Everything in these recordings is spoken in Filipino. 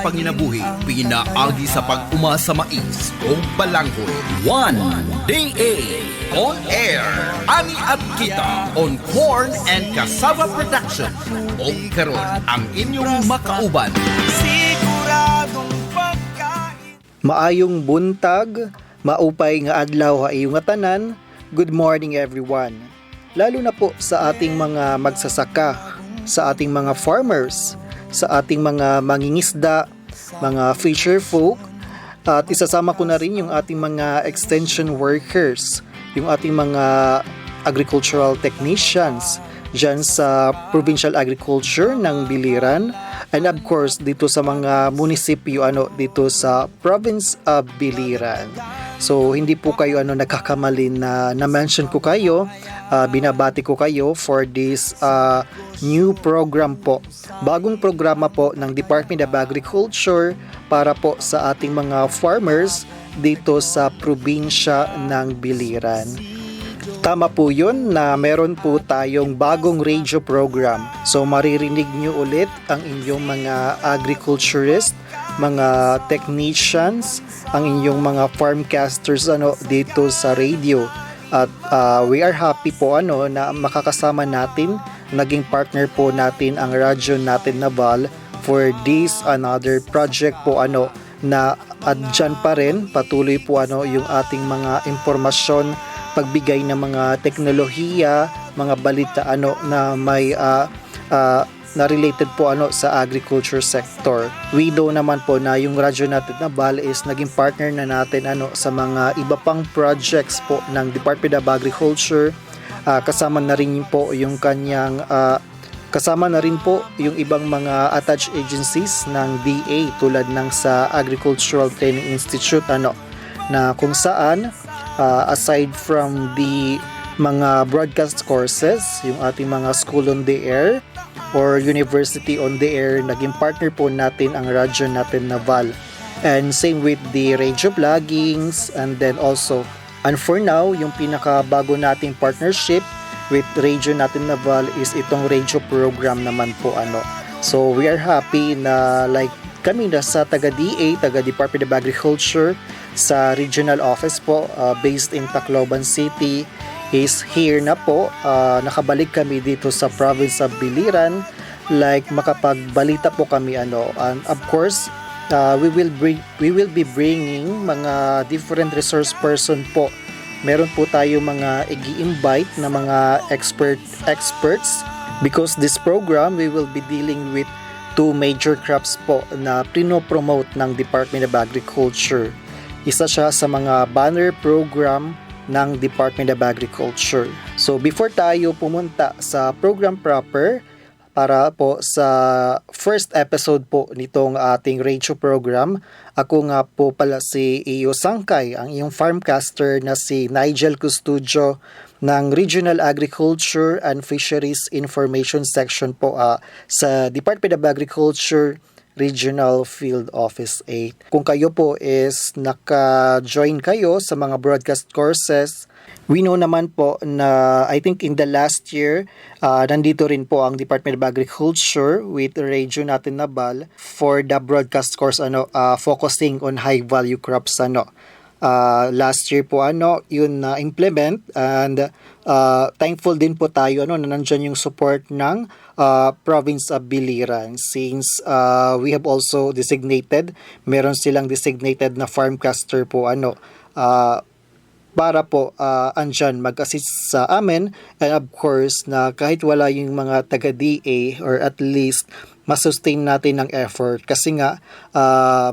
panginabuhi, pinaagi sa pag-uma sa mais o balanghoy. One Day A on air. Ani at kita on Corn and Cassava Production. O karon ang inyong makauban. Siguradong pagkain. Maayong buntag, maupay nga adlaw ha iyong tanan. Good morning everyone. Lalo na po sa ating mga magsasaka, sa ating mga farmers, sa ating mga mangingisda, mga fisher folk, at isasama ko na rin yung ating mga extension workers, yung ating mga agricultural technicians dyan sa Provincial Agriculture ng Biliran, and of course dito sa mga munisipyo dito sa Province of Biliran. So hindi po kayo nagkakamali na na-mention ko kayo, binabati ko kayo for this new program po. Bagong programa po ng Department of Agriculture para po sa ating mga farmers dito sa probinsya ng Biliran. Tama po yun na meron po tayong bagong radio program. So maririnig nyo ulit ang inyong mga agriculturist, mga technicians, ang inyong mga farmcasters dito sa radio. At we are happy po na makakasama natin, naging partner po natin ang radyo natin Naval for this another project po na dyan pa rin patuloy po yung ating mga impormasyon, pagbigay ng mga teknolohiya, mga balita na may na related po sa agriculture sector. We know naman po na yung radyo natin na BAL is naging partner na natin sa mga iba pang projects po ng Department of Agriculture. Kasama na rin po yung kanyang kasama na rin po yung ibang mga attached agencies ng DA tulad ng sa Agricultural Training Institute na kung saan aside from the mga broadcast courses, yung ating mga school on the air or university on the air, naging partner po natin ang radyo natin Naval. And same with the radio vloggings, and then also, and for now, yung pinakabago nating partnership with radio natin Naval is itong radio program naman po So we are happy na like kami na sa taga-DA, taga-Department of Agriculture, sa regional office po based in Tacloban City is here na po. Nakabalik kami dito sa province of Biliran, like makapagbalita po kami and of course we will be bringing mga different resource person po. Meron po tayo mga i-invite na mga experts because this program we will be dealing with two major crops po na pinopromote ng Department of Agriculture. Isa siya sa mga banner program ng Department of Agriculture. So before tayo pumunta sa program proper para po sa first episode po nitong ating radio program, ako nga po pala si Iyo Sangkay, ang iyong farmcaster na si Nigel Custodio ng Regional Agriculture and Fisheries Information Section po sa Department of Agriculture Regional Field Office 8. Kung kayo po is naka-join kayo sa mga broadcast courses, we know naman po na I think in the last year, nandito rin po ang Department of Agriculture with radio natin Naval for the broadcast course focusing on high value crops last year po yun na implement, and thankful din po tayo na nandyan yung support ng province of Biliran since we have also designated, meron silang designated na farmcaster po para po andyan mag-assist sa amin, and of course na kahit wala yung mga taga-DA or at least masustain natin ng effort kasi nga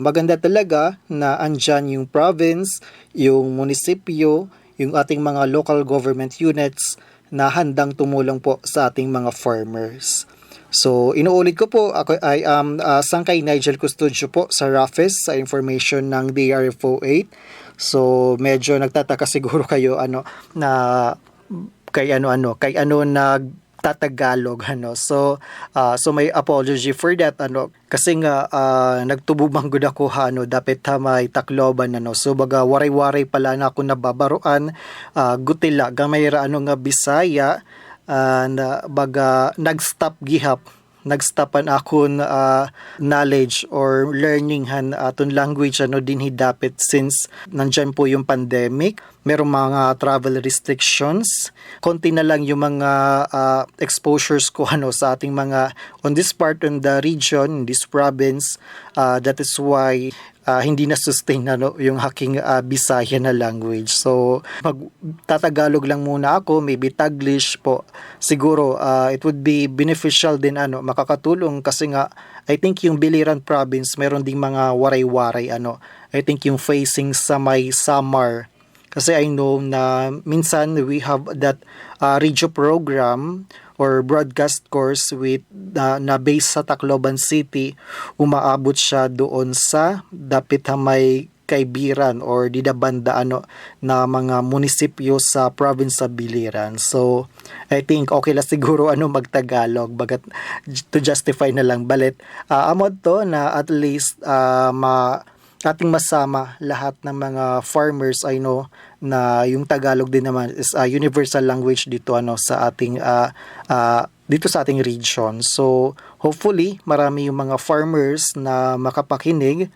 maganda talaga na andyan yung province, yung munisipyo, yung ating mga local government units na handang tumulong po sa ating mga farmers. So inuulit ko po, ako ay Sangkay Nigel Custodio po sa RAFES sa information ng DRFO 8. So medyo nagtataka siguro kayo na kay nagtatagalog so may apology for that kasi nga nagtububang gud ako dapat may Tacloban so baga waray-waray pala na ako nababaruan gutila gamay ra nga Bisaya and baga nag-stop gihap nagstapan ako na knowledge or learning aton language din hidapit since nandyan po yung pandemic. Merong mga travel restrictions. Konti na lang yung mga exposures ko sa ating mga on this part in the region, in this province. That is why hindi na sustain yung aking Bisaya na language. So, magtatagalog lang muna ako, maybe Taglish po. Siguro, it would be beneficial din, makakatulong kasi nga, I think yung Biliran province, meron ding mga waray-waray, I think yung facing sa may Samar. Kasi I know na minsan we have that radio program or broadcast course with na based sa Tacloban City, umaabot siya doon sa dapit may Kaibiran or didabanda na mga munisipyo sa province sa Biliran. So I think okay la siguro magtagalog bagat to justify na lang balit amod to na at least ating masama lahat ng mga farmers. I know na yung Tagalog din naman is a universal language dito sa ating dito sa ating region. So hopefully marami yung mga farmers na makapakinig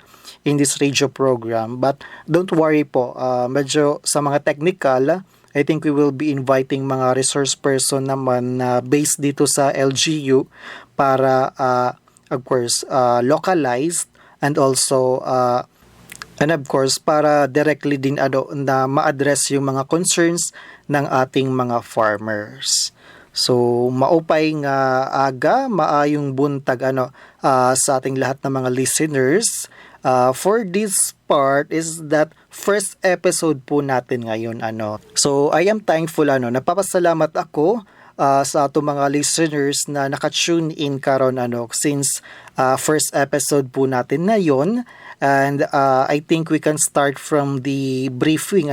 in this radio program. But don't worry po, medyo sa mga technical, I think we will be inviting mga resource person naman na based dito sa LGU para of course localized and also and of course, para directly din na ma-address yung mga concerns ng ating mga farmers. So, maupay nga aga, maayong buntag sa ating lahat ng mga listeners. For this part is that first episode po natin ngayon. So, I am thankful. Napapasalamat ako sa ato mga listeners na naka-tune in karon since first episode po natin ngayon. And I think we can start from the briefing,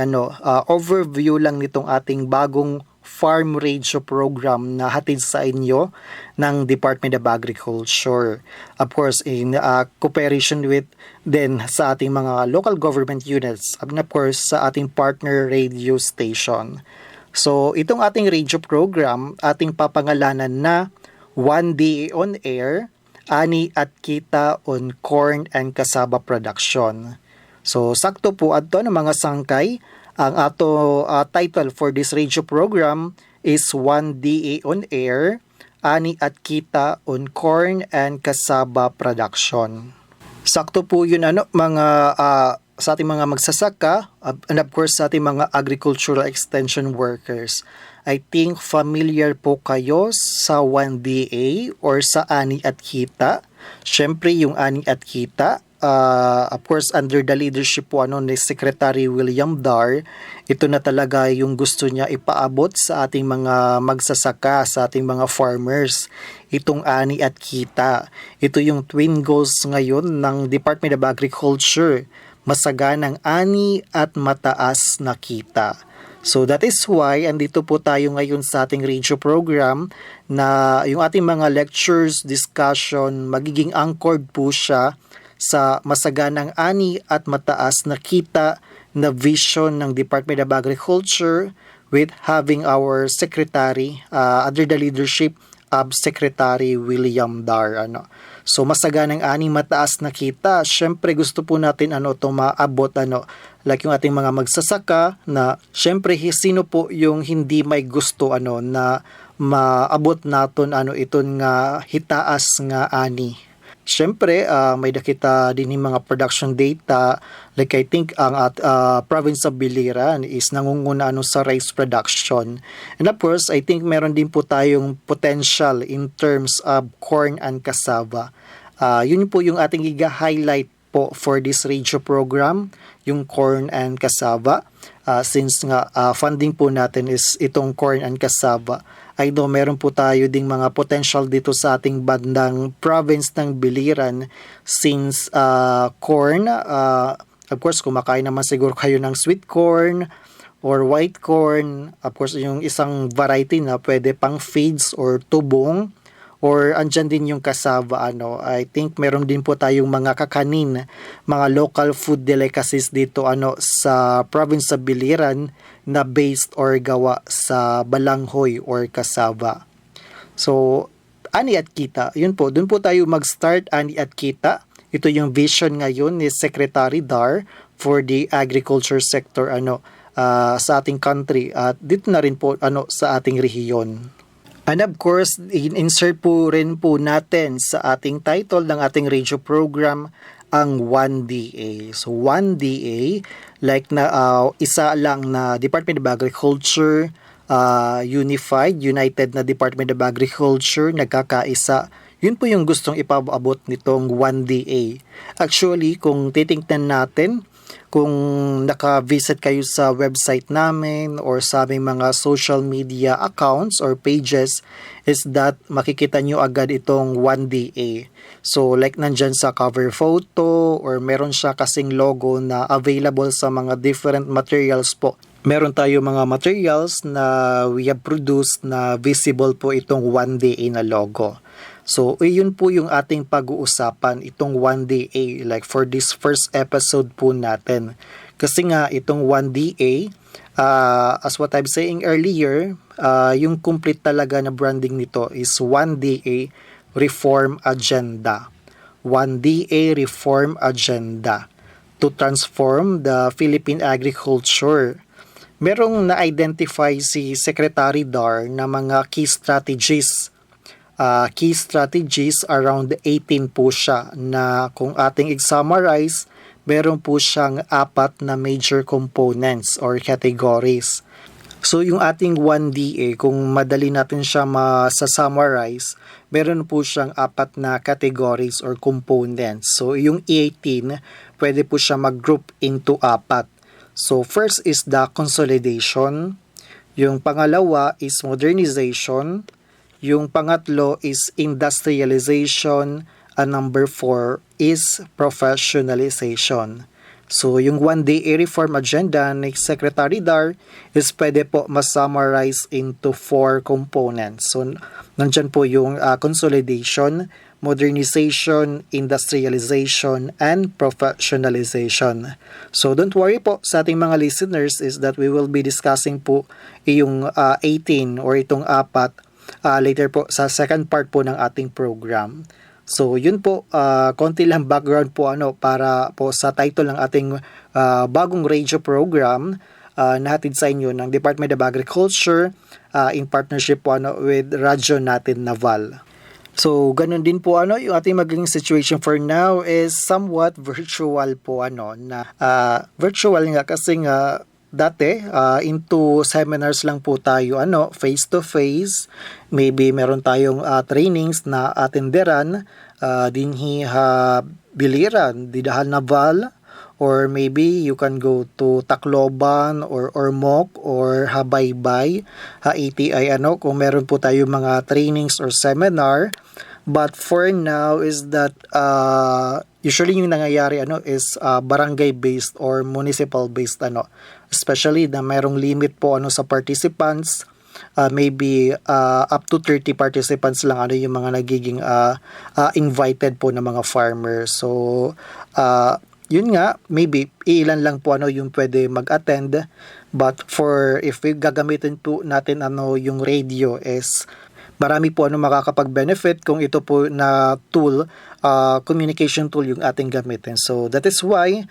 overview lang nitong ating bagong farm radio program na hatid sa inyo ng Department of Agriculture. Of course, in cooperation with then sa ating mga local government units and of course sa ating partner radio station. So, itong ating radio program, ating papangalanan na One Day on Air, Ani at Kita on Corn and Cassava Production. So, sakto po ato ng mga sangkay. Ang ato title for this radio program is One Day on Air, Ani at Kita on Corn and Cassava Production. Sakto po yun mga sa ating mga magsasaka and of course sa ating mga agricultural extension workers. I think familiar po kayo sa 1DA or sa Ani at Kita. Siyempre yung Ani at Kita, of course under the leadership po ni Secretary William Dar, ito na talaga yung gusto niya ipaabot sa ating mga magsasaka, sa ating mga farmers. Itong Ani at Kita. Ito yung twin goals ngayon ng Department of Agriculture. Masaganang ani at mataas na kita. So that is why andito po tayo ngayon sa ating radio program na yung ating mga lectures, discussion, magiging anchored po siya sa masaganang ani at mataas na kita na vision ng Department of Agriculture with having our secretary under the leadership of Secretary William Dar. So masaganang ani mataas na kita. Syempre gusto po natin itong maabot like yung ating mga magsasaka na syempre sino po yung hindi may gusto na maabot naton iton nga hitaas nga ani. Siyempre, may nakita din yung mga production data. Like I think ang province of Biliran is nangunguna sa rice production. And of course, I think meron din po tayong potential in terms of corn and cassava. Yun po yung ating i-highlight po for this radio program, yung corn and cassava. Since nga funding po natin is itong corn and cassava. I know meron po tayo ding mga potential dito sa ating bandang province ng Biliran since corn, of course kumakain naman siguro kayo ng sweet corn or white corn, of course yung isang variety na pwede pang feeds or tubong, or andyan din yung cassava. I think meron din po tayong mga kakanin, mga local food delicacies dito sa province sa Biliran na based or gawa sa balanghoy or cassava. So Ani at Kita. Yun po, dun po tayo mag-start, Ani at Kita. Ito yung vision ngayon ni Secretary Dar for the agriculture sector sa ating country at dito na rin po sa ating rehiyon. And of course, insert po rin po natin sa ating title ng ating radio program ang 1DA. So 1DA, like na isa lang na Department of Agriculture, United na Department of Agriculture, nagkakaisa. Yun po yung gustong ipaabot nitong 1DA. Actually, kung titingnan natin, kung naka-visit kayo sa website namin or sa aming mga social media accounts or pages, is that makikita nyo agad itong 1DA. So, like nandyan sa cover photo or meron siya kasing logo na available sa mga different materials po. Meron tayo mga materials na we have produced na visible po itong 1DA na logo. So, yun po yung ating pag-uusapan, itong 1DA, like for this first episode po natin. Kasi nga, itong 1DA, as what I'm saying earlier, yung complete talaga na branding nito is 1DA Reform Agenda. 1DA Reform Agenda to transform the Philippine agriculture. Merong na-identify si Secretary Dar na mga key strategies around 18 po siya na kung ating i-summarize, meron po siyang 4 na major components or categories. So yung ating 1DA, kung madali natin siya ma-summarize, meron po siyang 4 na categories or components. So yung 18, pwede po siya mag-group into 4. So first is the consolidation, yung pangalawa is modernization, yung pangatlo is industrialization, and number 4 is professionalization. So, yung 1DA reform agenda ni Secretary Dar is pwede po ma-summarize into 4 components. So, nandyan po yung consolidation, modernization, industrialization, and professionalization. So, don't worry po sa ating mga listeners is that we will be discussing po yung 18 or itong 4 later po sa second part po ng ating program. So yun po, konti lang background po para po sa title ng ating bagong radio program nahatid sa inyo ng Department of Agriculture in partnership po with radyo natin Naval. So ganun din po yung ating magiging situation for now is somewhat virtual po virtual nga kasi nga dati, into seminars lang po tayo, face to face. Maybe meron tayong trainings na atenderan, dinhi biliran, didahal Naval, or maybe you can go to Tacloban or Ormoc or Habaybay, ATI, kung meron po tayo mga trainings or seminar. But for now is that usually yung nangyayari is barangay based or municipal based especially na mayroong limit po sa participants, maybe up to 30 participants lang yung mga nagiging invited po ng mga farmers. So yun nga, maybe ilan lang po yung pwede mag-attend, but for if gagamitin po natin yung radio is marami po makakapag-benefit kung ito po na tool, communication tool yung ating gamitin. So that is why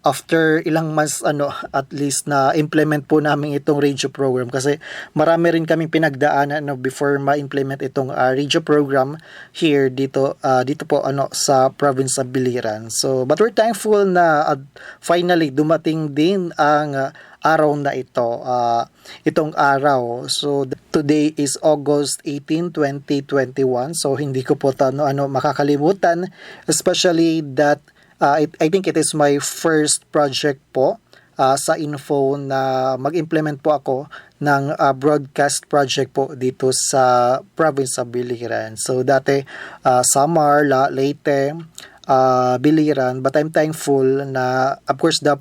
after ilang months at least na implement po namin itong radio program kasi marami rin kaming pinagdaanan before ma-implement itong radio program here dito po sa province of Biliran. So but we're thankful na finally dumating din ang araw na ito, itong araw. So today is August 18, 2021. So hindi ko po makakalimutan, especially that I think it is my first project po sa Info na mag-implement po ako ng broadcast project po dito sa province of Biliran. So dati Samar, Leyte, Biliran, but I'm thankful na of course the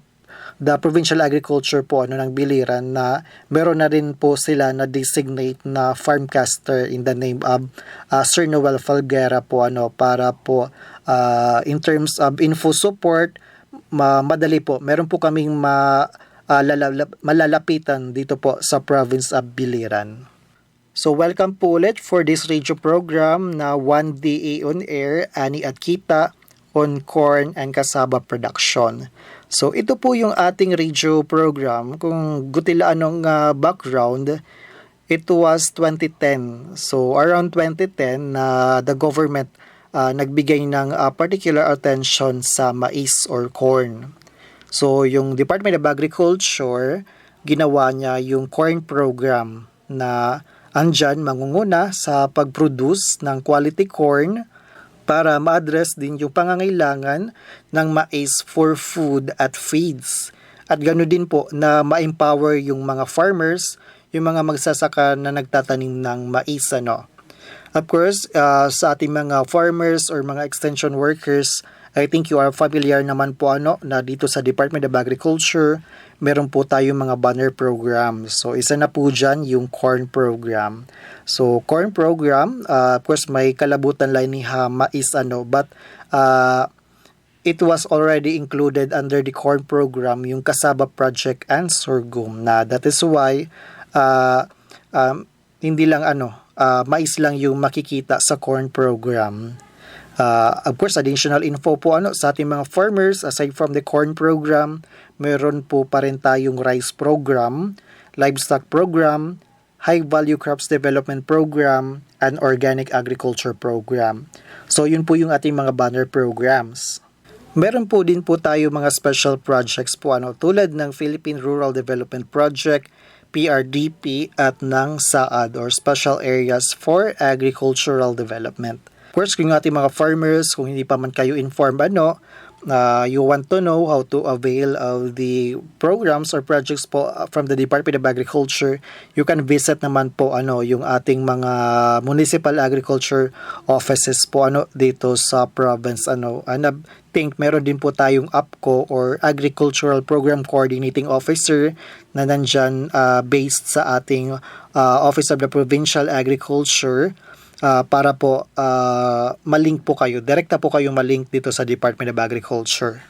provincial agriculture po ng Biliran na meron na rin po sila na designate na farmcaster in the name of Sir Noel Falguera po para po in terms of info support madali po. Meron po kaming malalapitan dito po sa province of Biliran. So welcome po ulit for this radio program na 1DA on air, Ani at Kita on Corn and Cassava Production. So ito po yung ating radio program. Kung gutilaan ng background, it was 2010. So around 2010 na the government nagbigay ng particular attention sa mais or corn. So yung Department of Agriculture, ginawa niya yung corn program na andyan mangunguna sa pag-produce ng quality corn para ma-address din yung pangangailangan ng mais for food at feeds. At gano'n din po na ma-empower yung mga farmers, yung mga magsasaka na nagtatanim ng mais. Of course, sa ating mga farmers or mga extension workers, I think you are familiar naman po na dito sa Department of Agriculture, meron po tayong mga banner program. So, isa na po dyan yung corn program. So, corn program, of course, may kalabutan lang ni mais, but it was already included under the corn program, yung Cassava Project and Sorghum. Na that is why, hindi lang mais lang yung makikita sa corn program. Of course, additional info po sa ating mga farmers, aside from the corn program, meron po pa rin tayong rice program, livestock program, high value crops development program, and organic agriculture program. So yun po yung ating mga banner programs. Meron po din po tayo mga special projects po tulad ng Philippine Rural Development Project, PRDP, at ng SAAD or Special Areas for Agricultural Development. Of course, kung yung ating mga farmers, kung hindi pa man kayo informed you want to know how to avail of the programs or projects po from the Department of Agriculture, you can visit naman po yung ating mga municipal agriculture offices po dito sa province. And I think meron din po tayong APCO or Agricultural Program Coordinating Officer na nandyan based sa ating Office of the Provincial Agriculture, para po malink po kayo, direkta po kayong malink dito sa Department of Agriculture.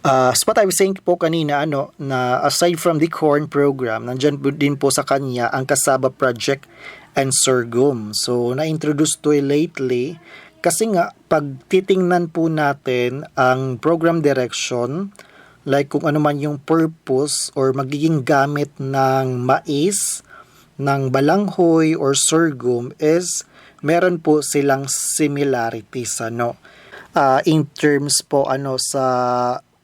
As what I was saying po kanina, na aside from the corn program, nandyan din po sa kanya ang Cassava Project and Sorghum. So, na-introduce to lately kasi nga, pag titingnan po natin ang program direction, like kung ano man yung purpose or magiging gamit ng mais, ng balanghoy or sorghum, is meron po silang similarities in terms po sa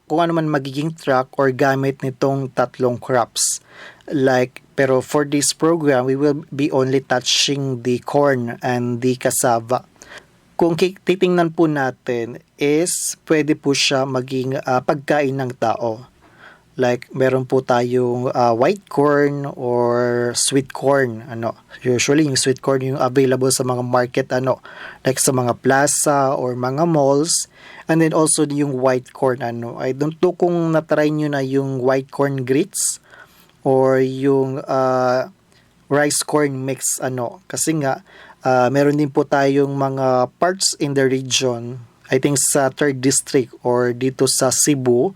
kung ano man magiging track or gamit nitong tatlong crops. Pero for this program, we will be only touching the corn and the cassava. Kung titingnan po natin is pwede po siya maging pagkain ng tao. Meron po tayong white corn or sweet corn. Usually, yung sweet corn yung available sa mga market, like sa mga plaza or mga malls. And then also yung white corn. I don't know kung natry nyo na yung white corn grits or yung rice corn mix. Kasi nga, meron din po tayong mga parts in the region, I think sa 3rd district or dito sa Cebu,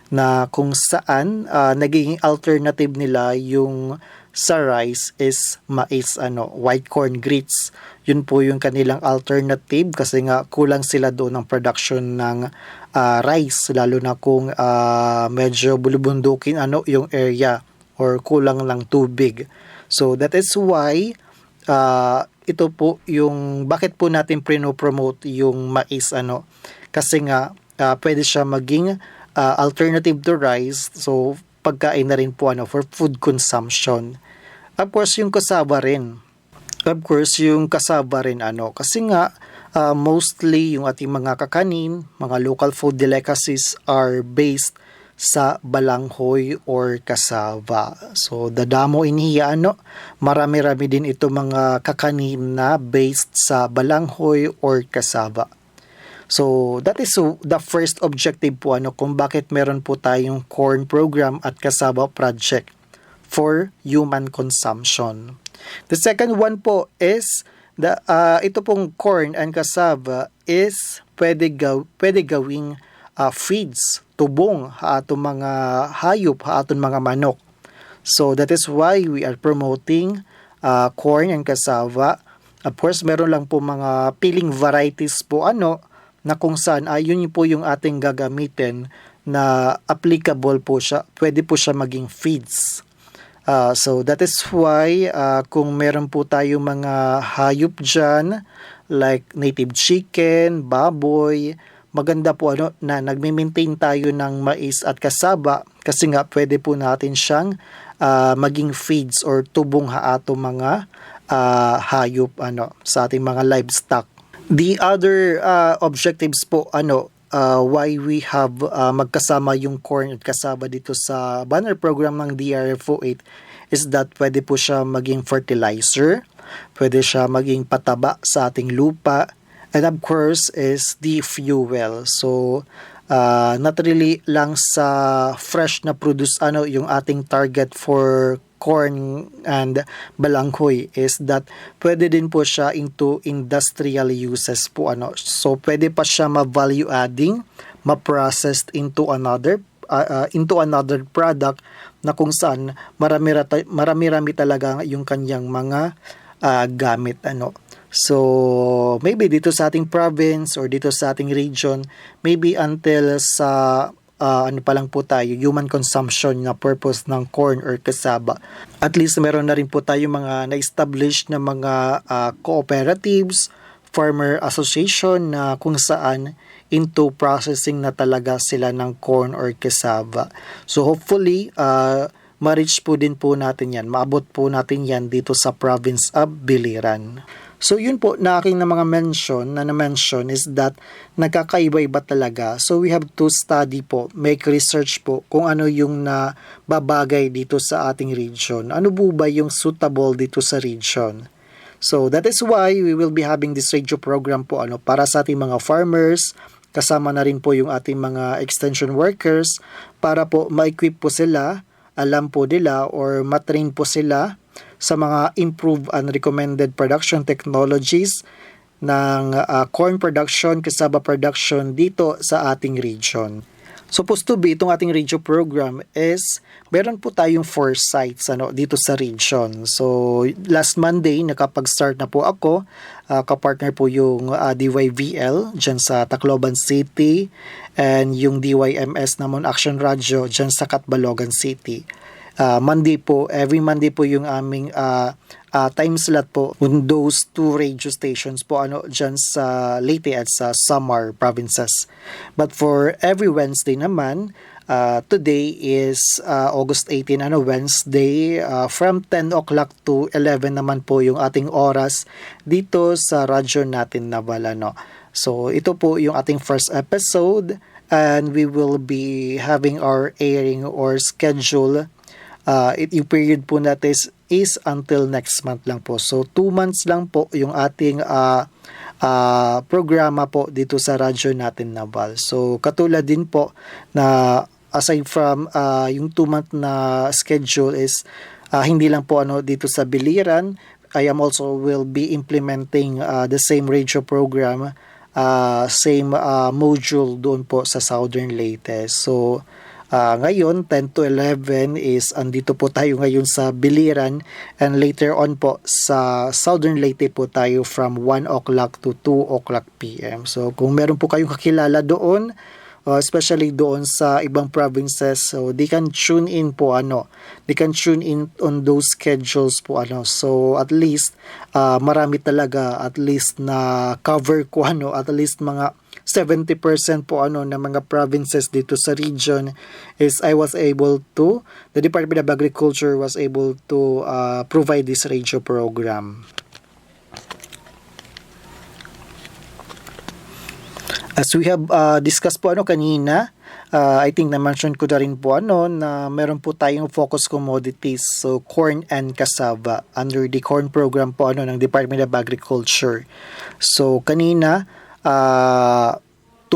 na kung saan nagiging alternative nila yung sa rice is mais, white corn grits. Yun po yung kanilang alternative kasi nga kulang sila doon ng production ng rice, lalo na kung medyo bulubundukin yung area or kulang lang tubig. So that is why ito po yung bakit po natin promote yung mais, kasi nga pwede siya maging alternative to rice, so pagkain na rin po for food consumption. Of course yung cassava rin. Kasi nga mostly yung ating mga kakanin, mga local food delicacies are based sa balanghoy or cassava. So dadamo iniya marami-rami din ito mga kakanin na based sa balanghoy or cassava. So, that is the first objective po kung bakit meron po tayong corn program at cassava project for human consumption. The second one po is ito pong corn and cassava is pwede gawing feeds, tubong ha atong mga hayop, ha atong mga manok. So that is why we are promoting corn and cassava. Of course, meron lang po mga piling varieties po na kung saan yun po yung ating gagamitin na applicable po siya. Pwede po siya maging feeds. So that is why kung meron po tayo mga hayop dyan, like native chicken, baboy, maganda po na nagme-maintain tayo ng mais at kasaba kasi nga pwede po natin siyang maging feeds or tubong haato mga hayop sa ating mga livestock. The other objectives po why we have magkasama yung corn at cassava dito sa banner program ng DRFO8 is that pwede po siya maging fertilizer, pwede siya maging pataba sa ating lupa, and of course is the fuel. So not really lang sa fresh na produce yung ating target for corn and balanghoy is that pwede din po siya into industrial uses po so pwede pa siya ma-value adding, ma-processed into another product na kung saan marami talaga yung kanyang mga gamit So maybe dito sa ating province or dito sa ating region, maybe until sa pa lang po tayo, human consumption na purpose ng corn or cassava. At least meron na rin po tayo mga na-establish na mga cooperatives, farmer association na kung saan into processing na talaga sila ng corn or cassava. So hopefully, ma-reach po din po natin yan, maabot po natin yan dito sa province of Biliran. So yun po na aking na na-mention is that nagkakaiba-iba talaga. So we have to study po, make research po kung ano yung nababagay dito sa ating region. Ano po ba yung suitable dito sa region? So that is why we will be having this radio program po para sa ating mga farmers, kasama na rin po yung ating mga extension workers para po ma-equip po sila, alam po nila or matrain po sila sa mga improved and recommended production technologies ng corn production, cassava production dito sa ating region. Supposed to be, itong ating radio program is meron po tayong 4 sites dito sa region. So last Monday, nakapag-start na po ako. Kapartner po yung DYVL dyan sa Tacloban City and yung DYMS naman Action Radio dyan sa Catbalogan City. Every Monday po yung aming time slot po on those 2 radio stations po dyan sa Leyte at sa Samar provinces. But for every Wednesday naman, today is August 18, Wednesday, from 10 o'clock to 11 naman po yung ating oras dito sa radyo natin na So ito po yung ating first episode and we will be having our airing or schedule. Yung period po natin is until next month lang po. So 2 months lang po yung ating programa po dito sa radyo natin Naval. So katulad din po na aside from yung 2-month na schedule is hindi lang po dito sa Biliran, I am also will be implementing the same radio program, same module doon po sa Southern Leyte. So ngayon, 10 to 11 is andito po tayo ngayon sa Biliran and later on po sa Southern Leyte po tayo from 1 o'clock to 2 o'clock p.m. So kung meron po kayong kakilala doon, especially doon sa ibang provinces, so they can tune in po they can tune in on those schedules po So at least marami talaga at least na cover ko at least mga 70% po na mga provinces dito sa region is the Department of Agriculture was able to provide this radio program. As we have discussed po kanina, I think na-mention ko na rin po na meron po tayong focus commodities, so corn and cassava under the corn program po ng Department of Agriculture. So kanina 2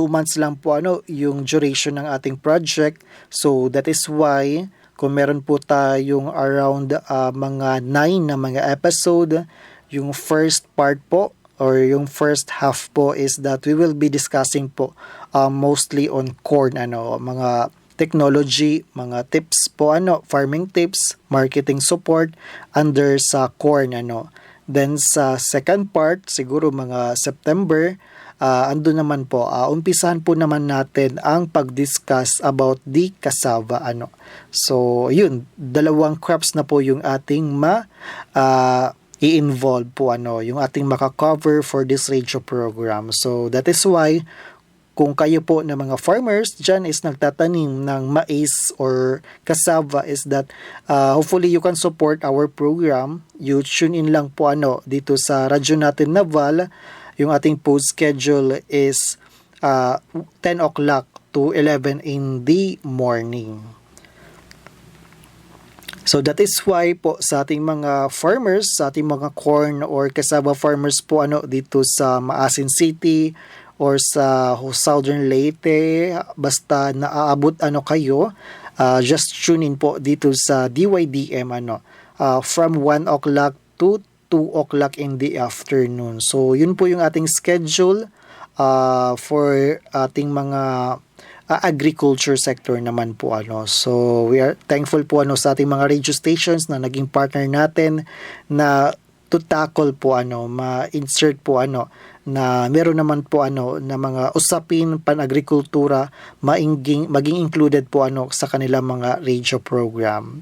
months lang po yung duration ng ating project. So that is why kung meron po tayong around mga 9 na mga episode, yung first part po or yung first half po is that we will be discussing po mostly on corn mga technology, mga tips po farming tips, marketing support under sa corn Then sa second part, siguro mga September, ando naman po, umpisahan po naman natin ang pag-discuss about the cassava So, yun, dalawang crops na po yung ating i-involve po yung ating maka-cover for this radio program. So, that is why kung kayo po na mga farmers dyan is nagtatanim ng mais or cassava is that hopefully you can support our program. You tune in lang po dito sa radyo natin Naval. Yung ating post schedule is 10 o'clock to 11 in the morning. So that is why po sa ating mga farmers, sa ating mga corn or cassava farmers po dito sa Maasin City or sa Southern Leyte, basta naaabot kayo, just tune in po dito sa DYDM from 1 o'clock to 2 o'clock in the afternoon. So yun po yung ating schedule for ating mga agriculture sector naman po So we are thankful po sa ating mga radio stations na naging partner natin na to tackle po ma-insert po na meron naman po na mga usapin pan-agrikultura maging included po sa kanilang mga radio program.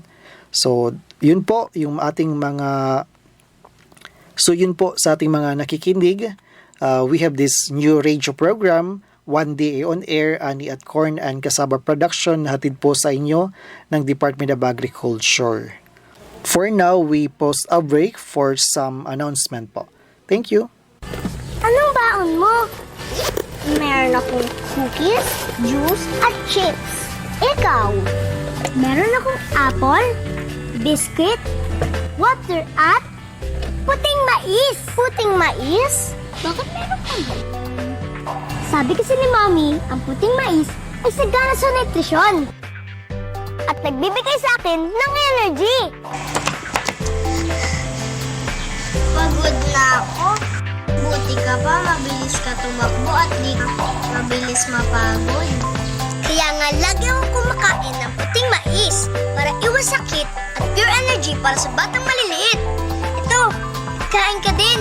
So yun po yung ating mga yun po sa ating mga nakikinig. We have this new radio program, One Day on Air, ani at Corn and Cassava Production, hatid po sa inyo ng Department of Agriculture. For now, we post a break for some announcement po. Thank you. Anong baon mo? Meron akong cookies, juice, at chips. Ikaw? Meron akong apple, biscuit, water, at puting mais. Puting mais? Bakit meron ka ba? Sabi kasi ni Mommy, ang puting mais ay sagana sa nutrisyon. At nagbibigay sa akin ng energy. Pagod na ako. Buti ka pa, mabilis ka tumakbo at di mabilis mapagod. Kaya nga lagi akong kumakain ng puting mais para iwas sakit at pure energy para sa batang maliliit. Ito, kain ka din.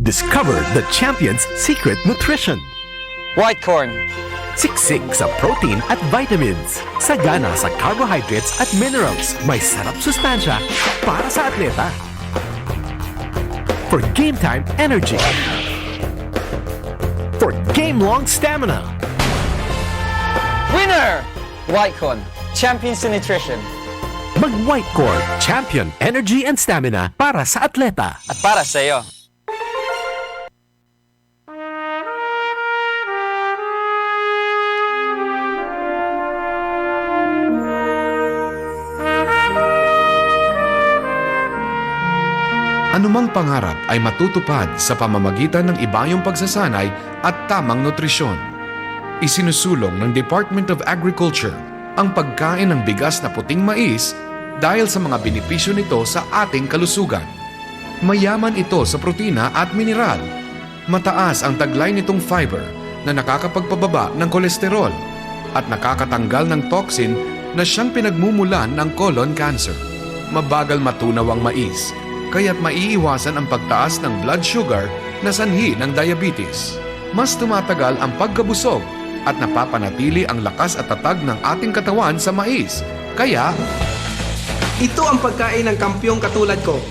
Discover the champion's secret nutrition. White corn. Siksik sa protein at vitamins. Sagana sa carbohydrates at minerals. May sarap sustansya para sa atleta. For game time energy. For game-long stamina. Winner! White corn. Champions in nutrition. Mag-White Corn. Champion energy and stamina para sa atleta. At para sa iyo. Anumang pangarap ay matutupad sa pamamagitan ng ibayong pagsasanay at tamang nutrisyon. Isinusulong ng Department of Agriculture ang pagkain ng bigas na puting mais dahil sa mga benepisyo nito sa ating kalusugan. Mayaman ito sa protina at mineral. Mataas ang taglay nitong fiber na nakakapagpababa ng kolesterol at nakakatanggal ng toxin na siyang pinagmumulan ng colon cancer. Mabagal matunaw ang mais, kaya't maiiwasan ang pagtaas ng blood sugar na sanhi ng diabetes. Mas tumatagal ang pagkabusog at napapanatili ang lakas at tatag ng ating katawan sa mais. Kaya, Ito ang pagkain ng kampyong katulad ko.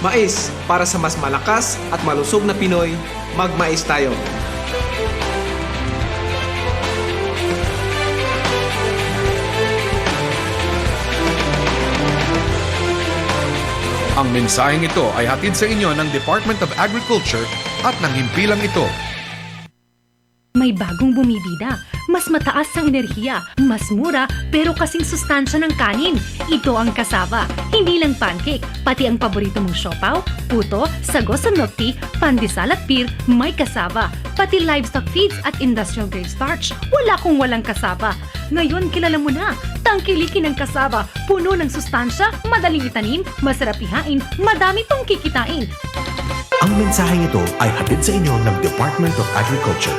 Mais, para sa mas malakas at malusog na Pinoy, magmais tayo. ang mensaheng ito ay hatid sa inyo ng Department of Agriculture at ng himpilang ito. May bagong bumibida. Mas mataas ang enerhiya, mas mura, pero kasing sustansya ng kanin. Ito ang cassava. Hindi lang pancake, pati ang paborito mong siopaw, puto, sago sa milk tea, pandesal at beer, may cassava. Pati livestock feeds at industrial grade starch. Wala kung walang cassava. Ngayon, kilala mo na. Tangkilikin ng cassava. Puno ng sustansya, madaling itanim, masarap ihain, madami tong kikitain. Ang mensaheng ito ay hatid sa inyo ng Department of Agriculture.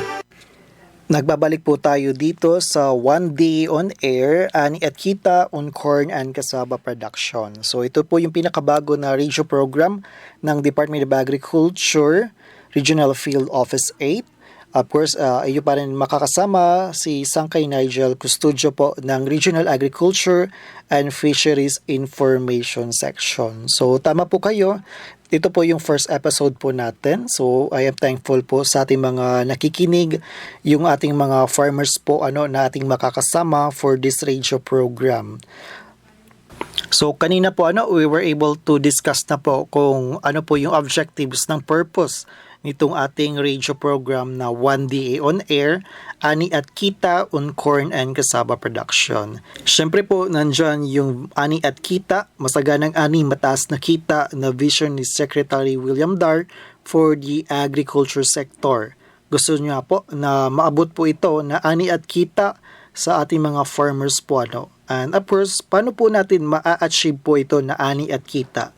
Nagbabalik po tayo dito sa One Day on Air, Ani at Kita on Corn and Cassava Production. So ito po yung pinakabago na radio program ng Department of Agriculture, Regional Field Office 8. Of course, iyo pa rin makakasama si Sangkay Nigel Custodio po ng Regional Agriculture and Fisheries Information Section. So tama po kayo. Ito po yung first episode po natin. So I am thankful po sa ating mga nakikinig, yung ating mga farmers po na ating makakasama for this radio program. So kanina po we were able to discuss na po kung ano po yung objectives ng purpose nitong ating radio program na 1DA on Air, Ani at Kita on Corn and Cassava Production. Siyempre po, nandyan yung Ani at Kita, masaganang ani, mataas na kita na vision ni Secretary William Dar for the agriculture sector. Gusto niya po na maabot po ito na Ani at Kita sa ating mga farmers po. And of course, paano po natin ma-achieve po ito na Ani at Kita?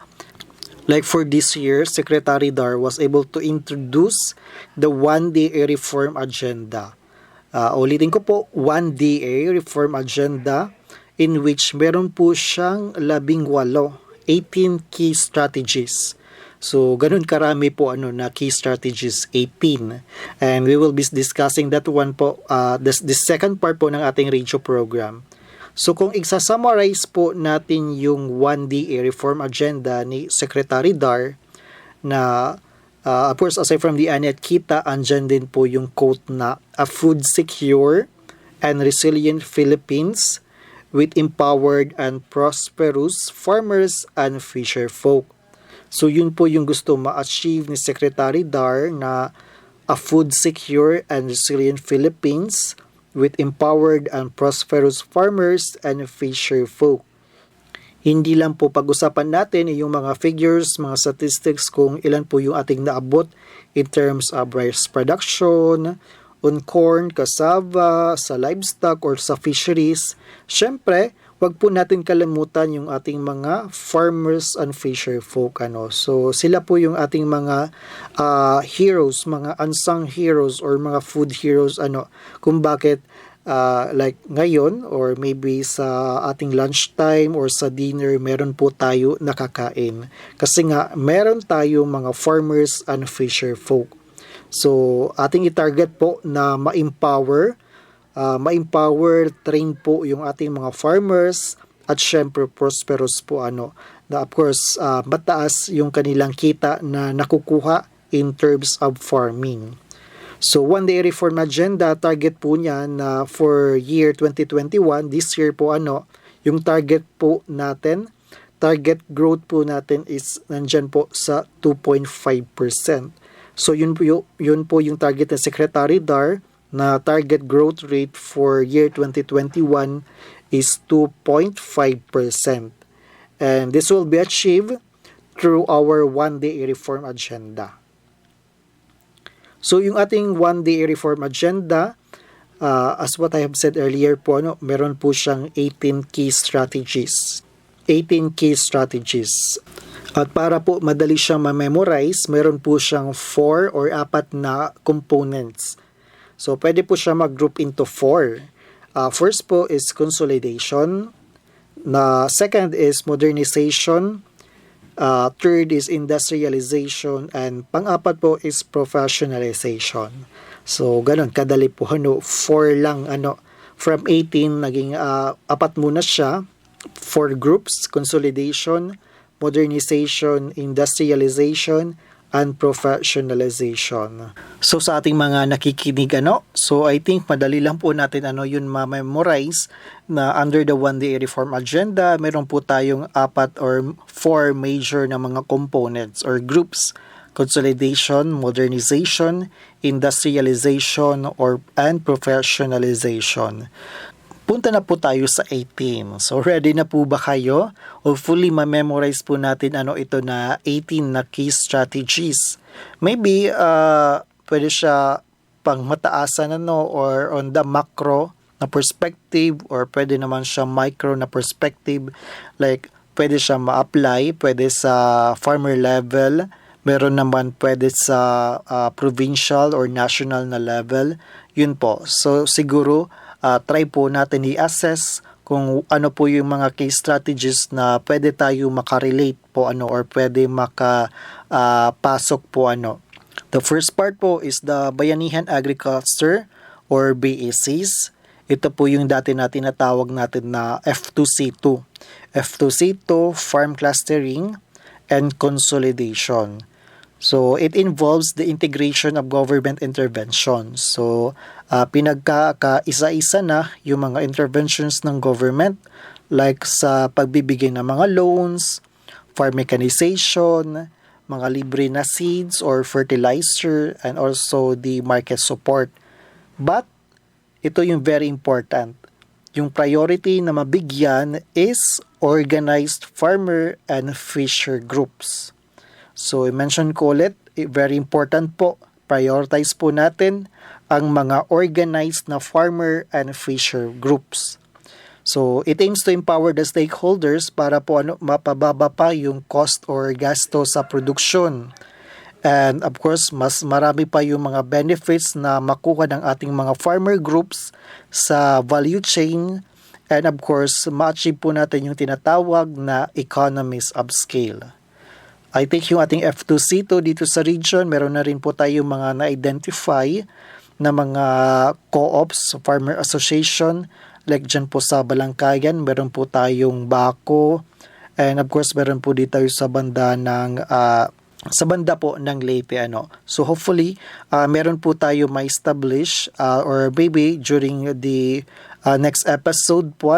Like for this year, Secretary Dar was able to introduce the 1DA reform agenda. Ulitin ko po, 1DA reform agenda in which meron po siyang 18 key strategies. So, ganun karami po na key strategies, 18. And we will be discussing that one po, the second part po ng ating radio program. So kung isa-summarize po natin yung 1DA reform agenda ni Secretary Dar na of course aside from the Ani at Kita, andyan din po yung quote na a food secure and resilient Philippines with empowered and prosperous farmers and fisher folk. So yun po yung gusto ma-achieve ni Secretary Dar na a food secure and resilient Philippines with empowered and prosperous farmers and fisher folk. Hindi lang po pag-usapan natin yung mga figures, mga statistics kung ilan po yung ating naabot in terms of rice production, on corn, cassava, sa livestock or sa fisheries. Siyempre, wag po natin kalimutan yung ating mga farmers and fisher folk. So sila po yung ating mga heroes, mga unsung heroes or mga food heroes kung bakit like ngayon or maybe sa ating lunchtime or sa dinner meron po tayo nakakain. Kasi nga meron tayo mga farmers and fisher folk. So ating i-target po na ma-empower, train po yung ating mga farmers at syempre prosperous po na of course mataas yung kanilang kita na nakukuha in terms of farming. So 1DA reform agenda, target po niya na for year 2021, this year po yung target po natin, target growth po natin is nandyan po sa 2.5%. So yun po yung target ng Secretary Dar na target growth rate for year 2021 is 2.5%. And this will be achieved through our 1DA reform agenda. So yung ating 1DA reform agenda, as what I have said earlier po, meron po siyang 18 key strategies. 18 key strategies. At para po madali siyang ma-memorize, meron po siyang 4 or 4 na components. So, pwede po siya mag-group into 4. First po is consolidation. Second is modernization. Third is industrialization. And pang-apat po is professionalization. So, ganun. Kadali po. 4 lang. From 18, naging 4 muna siya. 4 groups. Consolidation, modernization, industrialization, and professionalization. So sa ating mga nakikinig so I think madali lang po natin yun ma-memorize na under the 1DA reform agenda, meron po tayong 4 or 4 major na mga components or groups: consolidation, modernization, industrialization, and professionalization. Punta na po tayo sa 18. So, ready na po ba kayo? Hopefully, ma-memorize po natin ito na 18 na key strategies. Maybe, pwede siya pang mataasan or on the macro na perspective or pwede naman siya micro na perspective. Like, pwede siya ma-apply, pwede sa farmer level, Meron naman pwede sa provincial or national na level. Yun po. So siguro try po natin i-assess kung ano po yung mga case strategies na pwede tayo makarelate po or pwede makapasok po The first part po is the Bayanihan Agriculture or BACs. Ito po yung dati natin natawag natin na F2C2. F2C2, Farm Clustering and Consolidation. So, it involves the integration of government interventions. So, pinagkakaisa-isa na yung mga interventions ng government like sa pagbibigay ng mga loans, farm mechanization, mga libre na seeds or fertilizer, and also the market support. But, ito yung very important. Yung priority na mabigyan is organized farmer and fisher groups. So, i-mention ko ulit, very important po, prioritize po natin ang mga organized na farmer and fisher groups. So, it aims to empower the stakeholders para po mapababa pa yung cost or gasto sa produksyon. And of course, mas marami pa yung mga benefits na makuha ng ating mga farmer groups sa value chain. And of course, ma-achieve po natin yung tinatawag na economies of scale. I think yung ating F2C2 dito sa region, meron na rin po tayo mga na-identify na mga co-ops, farmer association, like dyan po sa Balangkayan, meron po tayong Bako, and of course meron po dito sa banda po ng Leyte. So hopefully, meron po tayo ma-establish or maybe during the next episode po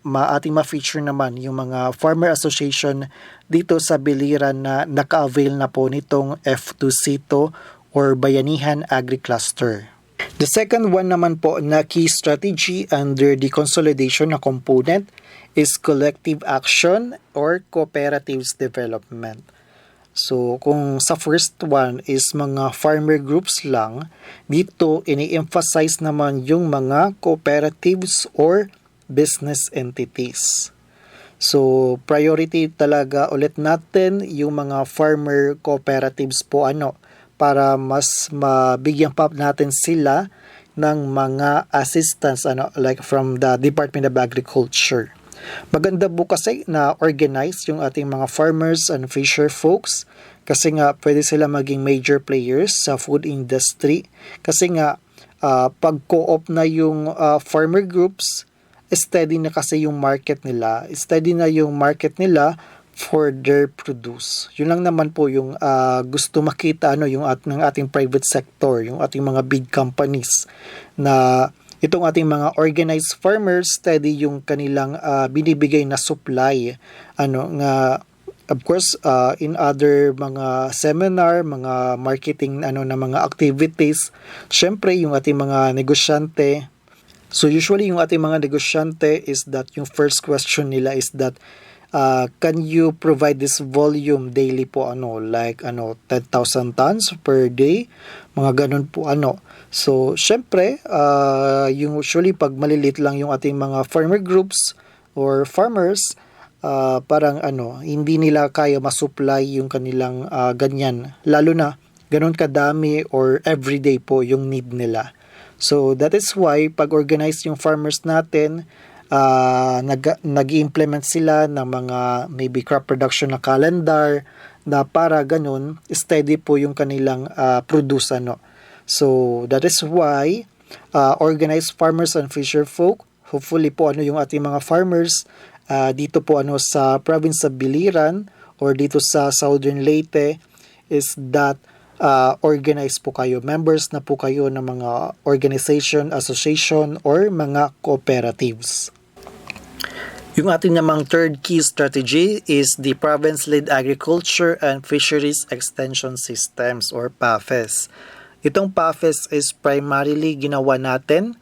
ating ma-feature naman yung mga farmer association dito sa Biliran na naka-avail na po nitong F2C2 or Bayanihan Agri-Cluster. The second one naman po na key strategy under the consolidation na component is collective action or cooperatives development. So, kung sa first one is mga farmer groups lang, dito ini-emphasize naman yung mga cooperatives or business entities. So, priority talaga ulit natin yung mga farmer cooperatives po para mas mabigyan pa natin sila ng mga assistance like from the Department of Agriculture. Maganda po kasi na organize yung ating mga farmers and fisher folks kasi nga pwede sila maging major players sa food industry kasi nga pag co-op na yung farmer groups, steady na kasi yung market nila. Steady na yung market nila for their produce. Yun lang naman po yung gusto makita yung ng ating private sector, yung ating mga big companies na itong ating mga organized farmers, steady yung kanilang binibigay na supply. Of course, in other mga seminar, mga marketing na mga activities, syempre yung ating mga negosyante. So usually yung ating mga negosyante is that yung first question nila is that can you provide this volume daily po like 10,000 tons per day, mga ganun po So syempre yung usually pag malilit lang yung ating mga farmer groups or farmers, parang hindi nila kaya masupply yung kanilang ganyan, lalo na ganun kadami or everyday po yung need nila. So that is why pag organize yung farmers natin, nag-implement sila ng mga maybe crop production na calendar na para ganun steady po yung kanilang produce So that is why organized farmers and fisher folk, hopefully po yung ating mga farmers dito po sa province of Biliran or dito sa Southern Leyte is that organized po kayo, members na po kayo ng mga organization, association, or mga cooperatives. Yung ating namang third key strategy is the Province-Led Agriculture and Fisheries Extension Systems or PAFES. Itong PAFES is primarily ginawa natin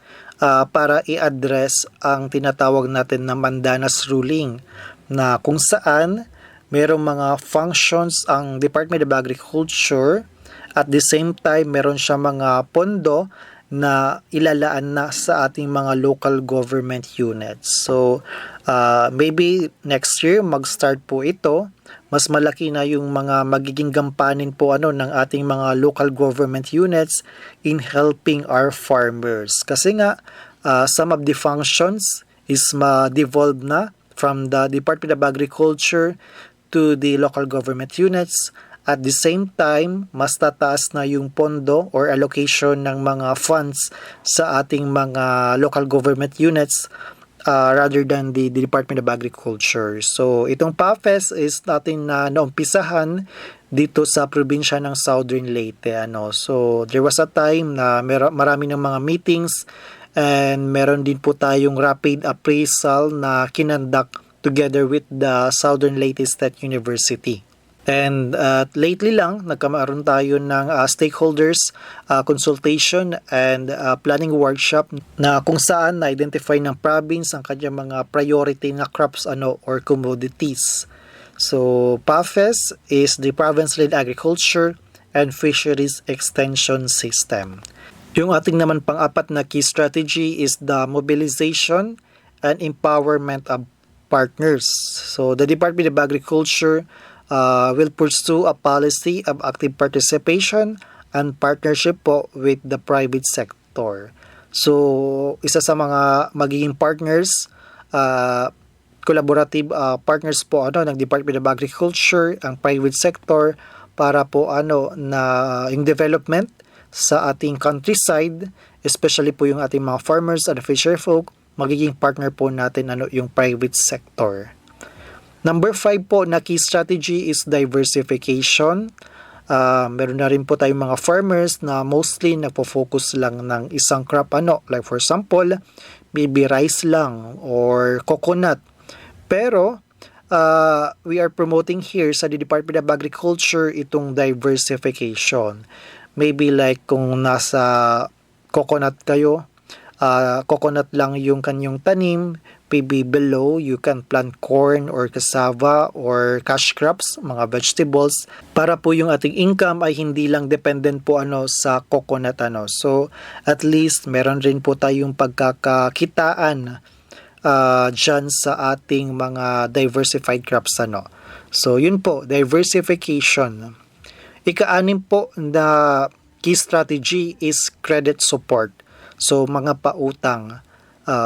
para i-address ang tinatawag natin na Mandanas Ruling na kung saan merong mga functions ang Department of Agriculture. At the same time, meron siya mga pondo na ilalaan na sa ating mga local government units. So, maybe next year mag-start po ito. Mas malaki na yung mga magiging gampanin po ng ating mga local government units in helping our farmers. Kasi nga, some of the functions is ma-devolve na from the Department of Agriculture to the local government units. At the same time, mas tataas na yung pondo or allocation ng mga funds sa ating mga local government units rather than the Department of Agriculture. So, itong PAFES is natin na naumpisahan dito sa probinsya ng Southern Leyte. So, there was a time na marami ng mga meetings and meron din po tayong rapid appraisal na kinandak together with the Southern Leyte State University. And lately lang, nagkamaroon tayo ng stakeholders consultation and planning workshop na kung saan na-identify ng province ang kanyang mga priority na crops or commodities. So, PAFES is the Province-Led Agriculture and Fisheries Extension System. Yung ating naman pang-apat na key strategy is the mobilization and empowerment of partners. So, the Department of Agriculture will pursue a policy of active participation and partnership po with the private sector. So, isa sa mga magiging partners, collaborative partners po ng Department of Agriculture, ang private sector, para po na yung development sa ating countryside, especially po yung ating mga farmers and fisher folk, magiging partner po natin yung private sector. Number 5 po na key strategy is diversification. Meron na rin po tayong mga farmers na mostly nagpo-focus lang ng isang crop like for example, maybe rice lang or coconut. Pero we are promoting here sa the Department of Agriculture itong diversification. Maybe like kung nasa coconut kayo, coconut lang yung kanyang tanim, maybe below you can plant corn or cassava or cash crops, mga vegetables, para po yung ating income ay hindi lang dependent po sa coconut. So at least meron rin po tayong pagkakakitaan dyan sa ating mga diversified crops. So yun po, diversification. Ika-anim po na key strategy is credit support. So mga pautang.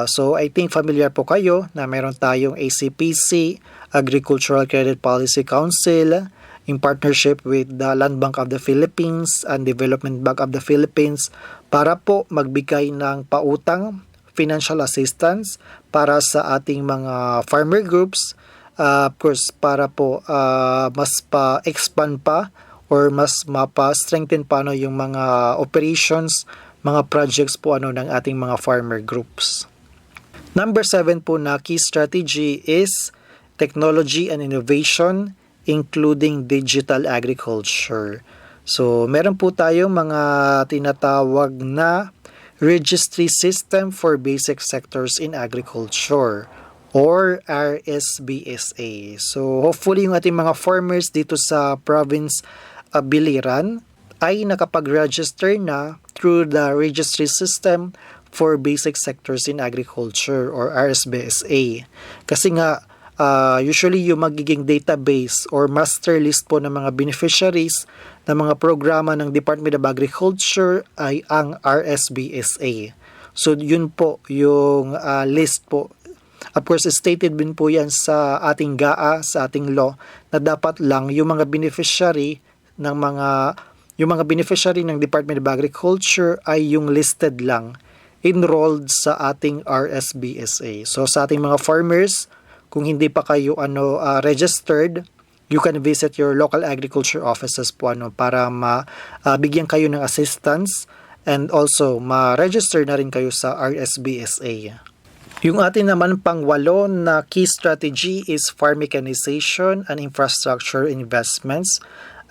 So I think familiar po kayo na meron tayong ACPC, Agricultural Credit Policy Council, in partnership with the Land Bank of the Philippines and Development Bank of the Philippines para po magbigay ng pautang, financial assistance para sa ating mga farmer groups. Of course, para po mas pa-expand pa or mas mapa-strengthen pa yung mga operations, mga projects po ng ating mga farmer groups. Number 7 po na key strategy is technology and innovation, including digital agriculture. So, meron po tayong mga tinatawag na registry system for basic sectors in agriculture or RSBSA. So, hopefully yung ating mga farmers dito sa province Biliran ay nakapag-register na through the registry system for basic sectors in agriculture or RSBSA. Kasi nga, usually yung magiging database or master list po ng mga beneficiaries ng mga programa ng Department of Agriculture ay ang RSBSA. So, yun po yung list po. Of course, stated din po yan sa ating GAA, sa ating law, na dapat lang yung mga beneficiary ng beneficiary ng Department of Agriculture ay yung listed lang, enrolled sa ating RSBSA. So sa ating mga farmers, kung hindi pa kayo registered, you can visit your local agriculture offices po para bigyan kayo ng assistance and also ma-register na rin kayo sa RSBSA. Yung ating naman pang-walo na key strategy is farm mechanization and infrastructure investments.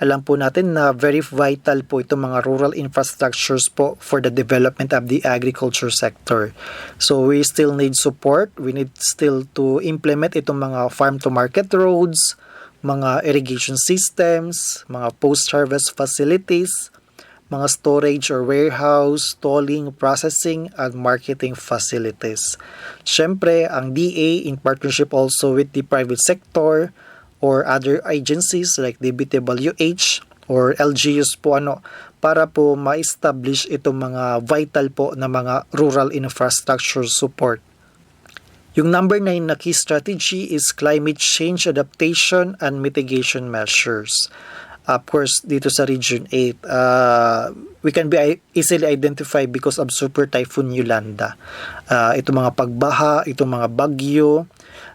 Alam po natin na very vital po itong mga rural infrastructures po for the development of the agriculture sector. So we still need support. We need still to implement itong mga farm-to-market roads, mga irrigation systems, mga post-harvest facilities, mga storage or warehouse, tolling, processing, and marketing facilities. Siyempre, ang DA in partnership also with the private sector or other agencies like DBTWH or LGUs po para po ma-establish itong mga vital po na mga rural infrastructure support. Yung number 9 na key strategy is climate change adaptation and mitigation measures. Of course, dito sa Region 8, we can be easily identified because of Super Typhoon Yolanda. Itong mga pagbaha, itong mga bagyo.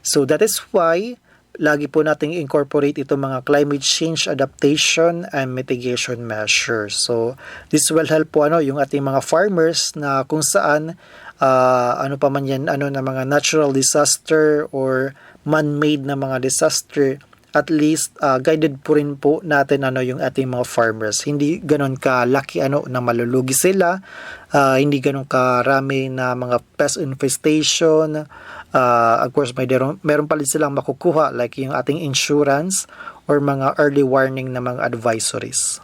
So that is why lagi po nating incorporate itong mga climate change adaptation and mitigation measures. So this will help po yung ating mga farmers na kung saan ano pa man yan, na mga natural disaster or man-made na mga disaster, at least guided po rin po natin yung ating mga farmers. Hindi ganon kalaki na malulugi sila, hindi ganon karami na mga pest infestation. Of course, meron pa rin silang makukuha like yung ating insurance or mga early warning na mga advisories.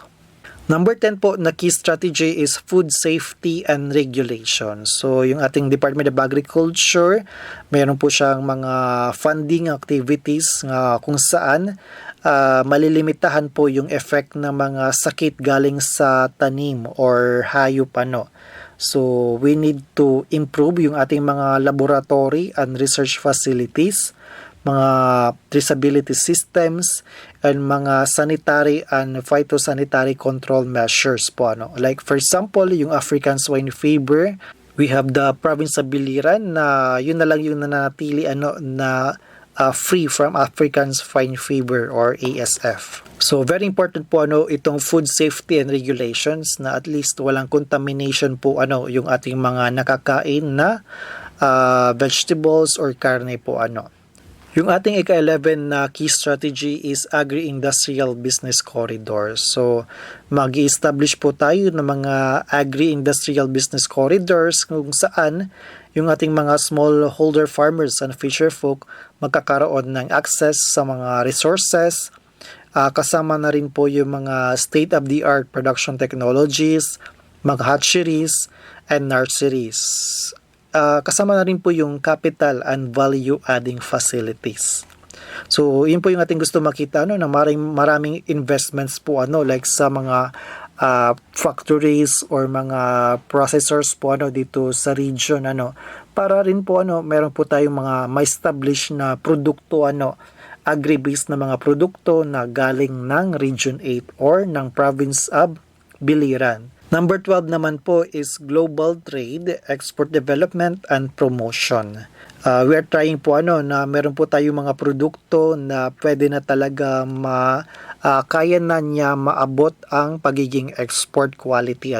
Number 10 po na key strategy is food safety and regulation. So, yung ating Department of Agriculture, mayroon po siyang mga funding activities kung saan malilimitahan po yung effect ng mga sakit galing sa tanim or hayop So, we need to improve yung ating mga laboratory and research facilities, mga traceability systems, and mga sanitary and phytosanitary control measures po. Like for example, yung African swine fever, we have the province of Biliran na yun na lang yung nanatili na free from African swine fever or ASF. So very important po itong food safety and regulations na at least walang contamination po yung ating mga nakakain na vegetables or karne po Yung ating ika-11 na key strategy is agri-industrial business corridors. So, mag-i-establish po tayo ng mga agri-industrial business corridors kung saan yung ating mga smallholder farmers and fisherfolk magkakaroon ng access sa mga resources. Kasama na rin po yung mga state-of-the-art production technologies, mga hatcheries, and nurseries. Kasama na rin po yung capital and value-adding facilities. So, yun po yung ating gusto makita na maraming investments po like sa mga factories or mga processors po dito sa region para rin po meron po tayong mga ma-establish na produkto agri-based na mga produkto na galing ng Region 8 or ng Province of Biliran. Number 12 naman po is global trade, export development, and promotion. We are trying po na meron po tayong mga produkto na pwede na talaga kaya na niya maabot ang pagiging export quality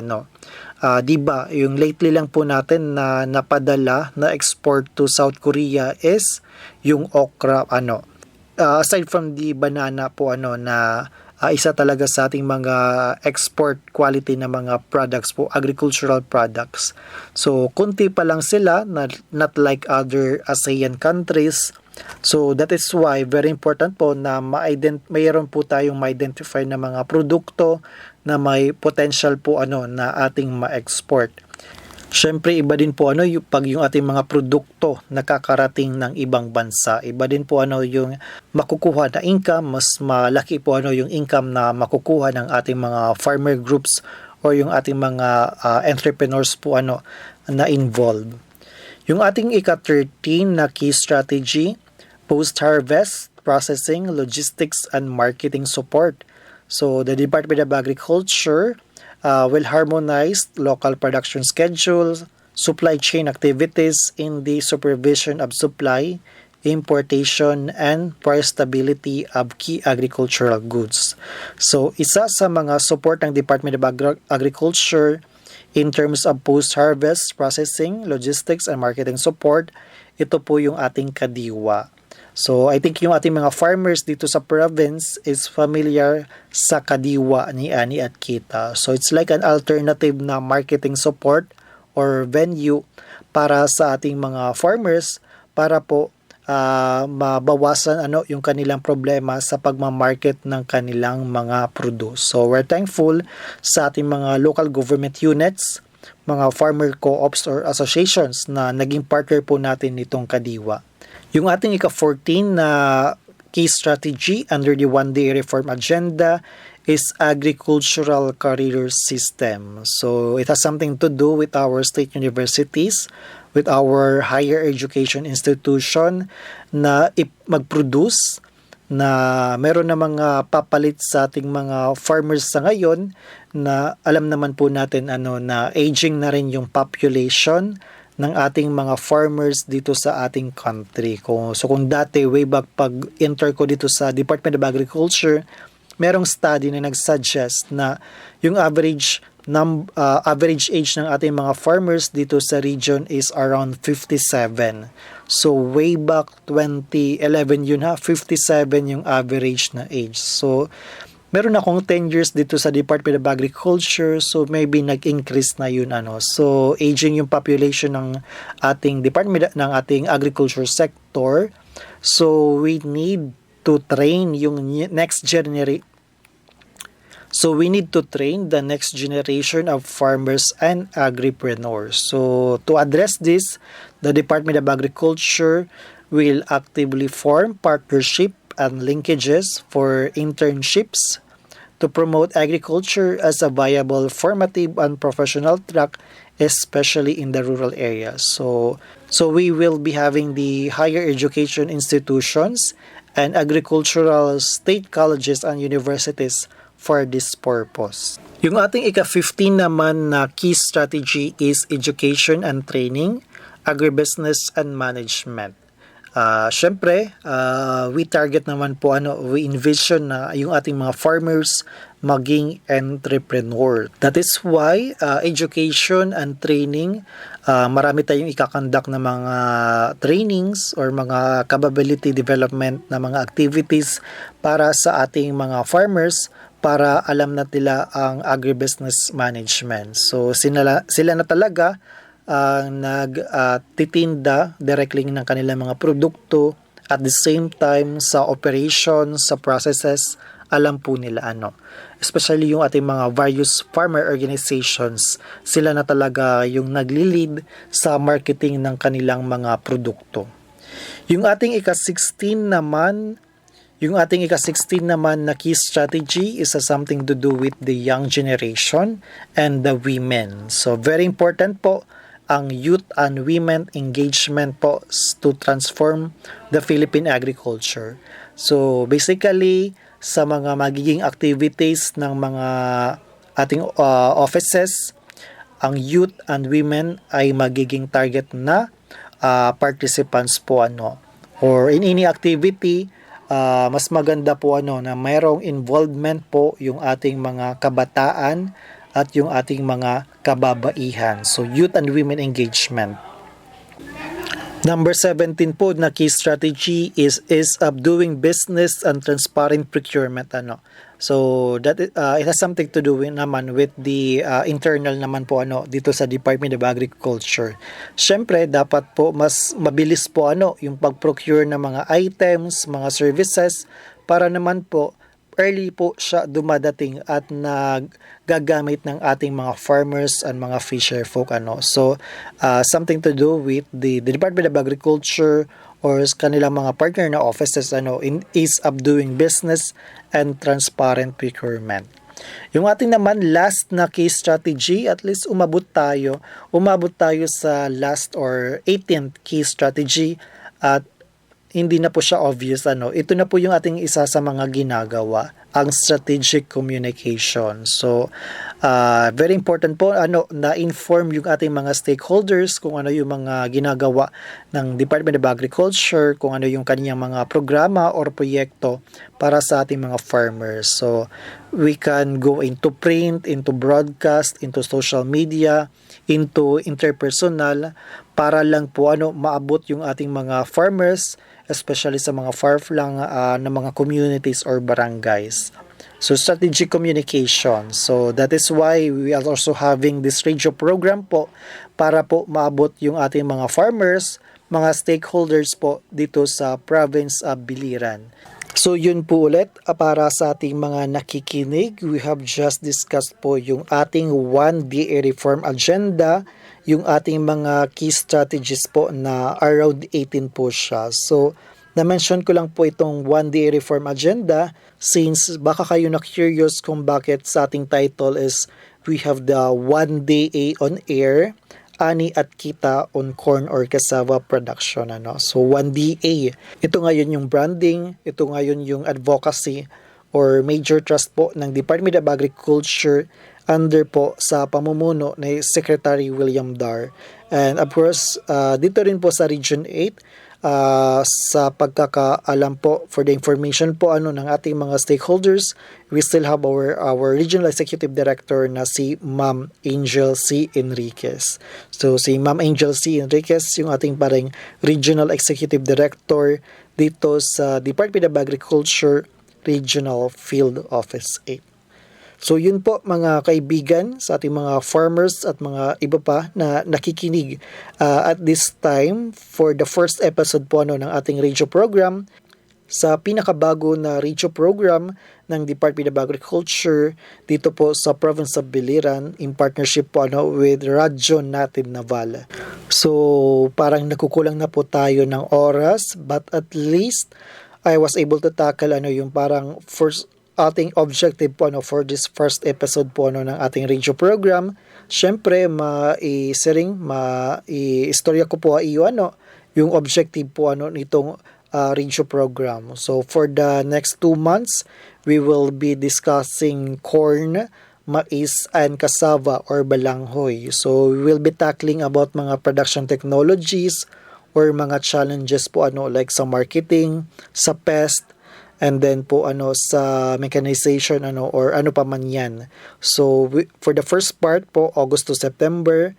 diba, yung lately lang po natin na napadala na export to South Korea is yung okra aside from the banana po na isa talaga sa ating mga export quality na mga products po, agricultural products. So, kunti pa lang sila, not like other ASEAN countries. So, that is why very important po na mayroon po tayong ma-identify na mga produkto na may potential po na ating ma-export. Siyempre, iba din po pag yung ating mga produkto nakakarating ng ibang bansa. Iba din po yung makukuha na income, mas malaki po yung income na makukuha ng ating mga farmer groups or yung ating mga entrepreneurs po na involved. Yung ating ika-13 na key strategy, post-harvest, processing, logistics, and marketing support. So, the Department of Agriculture will harmonize local production schedules, supply chain activities in the supervision of supply, importation, and price stability of key agricultural goods. So, isa sa mga support ng Department of Agriculture in terms of post-harvest processing, logistics, and marketing support, ito po yung ating kadiwa. So, I think yung ating mga farmers dito sa province is familiar sa kadiwa ni Ani at Kita. So, it's like an alternative na marketing support or venue para sa ating mga farmers para po mabawasan yung kanilang problema sa pagmamarket ng kanilang mga produce. So we're thankful sa ating mga local government units, mga farmer co-ops or associations na naging partner po natin nitong Kadiwa. Yung ating ika-14 na key strategy under the One Day Reform Agenda is agricultural career system. So it has something to do with our state universities, with our higher education institution na mag-produce, na meron na mga papalit sa ating mga farmers sa ngayon, na alam naman po natin na aging na rin yung population ng ating mga farmers dito sa ating country. So kung dati, way back pag-enter ko dito sa Department of Agriculture, merong study na nagsuggest na yung average age ng ating mga farmers dito sa region is around 57. So way back 2011 yun 57 yung average na age. So meron akong 10 years dito sa Department of Agriculture, so maybe nag-increase na yun So aging yung population ng ating department, ng ating agriculture sector. So we need to train yung next generation. So we need to train the next generation of farmers and agripreneurs. So to address this, the Department of Agriculture will actively form partnership and linkages for internships to promote agriculture as a viable, formative, and professional track, especially in the rural areas. So we will be having the higher education institutions and agricultural state colleges and universities for this purpose. Yung ating ika-15 naman na key strategy is education and training, agribusiness and management. Syempre, we target naman po we envision na yung ating mga farmers maging entrepreneur. That is why education and training, marami tayong ikakandak na mga trainings or mga capability development na mga activities para sa ating mga farmers, para alam na nila ang agribusiness management. So sila na talaga ang nagtitinda directly ng kanilang mga produkto, at the same time sa operations, sa processes, alam po nila Especially yung ating mga various farmer organizations, sila na talaga yung nagli-lead sa marketing ng kanilang mga produkto. Yung ating ika-16 naman na key strategy is something to do with the young generation and the women. So very important po ang youth and women engagement po to transform the Philippine agriculture. So basically, sa mga magiging activities ng mga ating offices, ang youth and women ay magiging target na participants po or in any activity. Mas maganda po na mayroong involvement po yung ating mga kabataan at yung ating mga kababaihan. So youth and women engagement. Number 17 po na key strategy is of doing business and transparent procurement. So that it has something to do naman with the internal naman po dito sa Department of Agriculture. Syempre dapat po mas mabilis po yung pag-procure ng mga items, mga services, para naman po early po siya dumadating at nagagamit ng ating mga farmers and mga fisher folk. So something to do with the Department of Agriculture or kanilang mga partner na offices in ease of doing business and transparent procurement. Yung ating naman last na key strategy, at least umabot tayo sa last or 18th key strategy, at hindi na po siya obvious. Ito na po yung ating isa sa mga ginagawa, ang strategic communication. So very important po na inform yung ating mga stakeholders kung ano yung mga ginagawa ng Department of Agriculture, kung ano yung kanyang mga programa or proyekto para sa ating mga farmers. So we can go into print, into broadcast, into social media, into interpersonal, para lang po maabot yung ating mga farmers, especially sa mga far-flung na mga communities or barangays. So strategic communication. So that is why we are also having this radio program po, para po maabot yung ating mga farmers, mga stakeholders po dito sa province of Biliran. So yun po ulit, para sa ating mga nakikinig, we have just discussed po yung ating 1DA reform agenda, yung ating mga key strategies po na around 18 po siya. So na-mention ko lang po itong 1DA reform agenda since baka kayo na-curious kung bakit sa ating title is we have the 1DA on air, ani at kita on corn or cassava production. So 1DA, ito ngayon yung branding, ito ngayon yung advocacy or major trust po ng Department of Agriculture under po sa pamumuno ni Secretary William Dar. And of course, dito rin po sa Region 8, sa pagkakaalam po for the information po ng ating mga stakeholders, we still have our Regional Executive Director na si Ma'am Angel C. Enriquez. So si Ma'am Angel C. Enriquez yung ating parang Regional Executive Director dito sa Department of Agriculture Regional Field Office 8. So yun po mga kaibigan sa ating mga farmers at mga iba pa na nakikinig at this time for the first episode po ng ating radio program sa pinakabago na radio program ng Department of Agriculture dito po sa province of Biliran in partnership po with Radyo Natin Naval. So parang nakukulang na po tayo ng oras but at least I was able to tackle yung parang first ating objective po for this first episode po ng ating radio program. Syempre, istorya ko po yung objective po nitong radio program. So for the next 2 months, we will be discussing corn, mais, and cassava or balanghoy. So we will be tackling about mga production technologies or mga challenges po like sa marketing, sa pest, and then po sa mechanization or pa man yan. So for the first part po, August to September,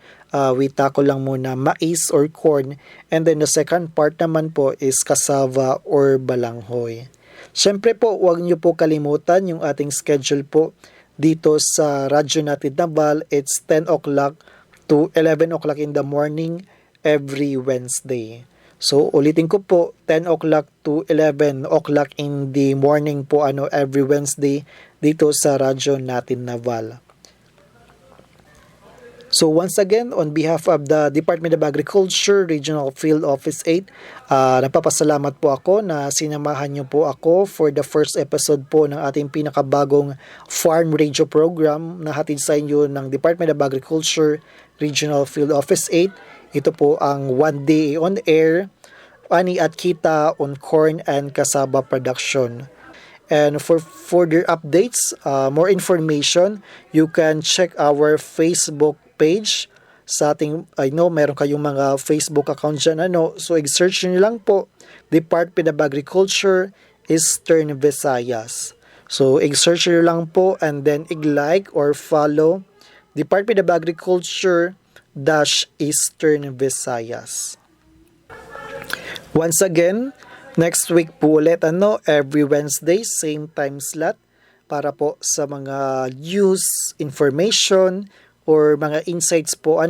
we tackle lang muna mais or corn, and then the second part naman po is cassava or balanghoy. Siyempre po, huwag niyo po kalimutan yung ating schedule po dito sa Radyo Natin Naval. It's 10 o'clock to 11 o'clock in the morning every Wednesday. So, ulitin ko po, 10 o'clock to 11 o'clock in the morning po every Wednesday dito sa Radyo Natin Naval. So, once again, on behalf of the Department of Agriculture, Regional Field Office 8, napapasalamat po ako na sinamahan niyo po ako for the first episode po ng ating pinakabagong farm radio program na hatid sa inyo ng Department of Agriculture, Regional Field Office 8. Ito po ang 1DA on air, ani at kita on corn and cassava production. And for further updates, more information, you can check our Facebook page. Sa ating, I know meron kayong mga Facebook account dyan. So i-search nyo lang po, Department of Agriculture, Eastern Visayas. So i-search nyo lang po and then i-like or follow Department of Agriculture Eastern Visayas. Once again, next week po ulit every Wednesday, same time slot para po sa mga news, information, or mga insights po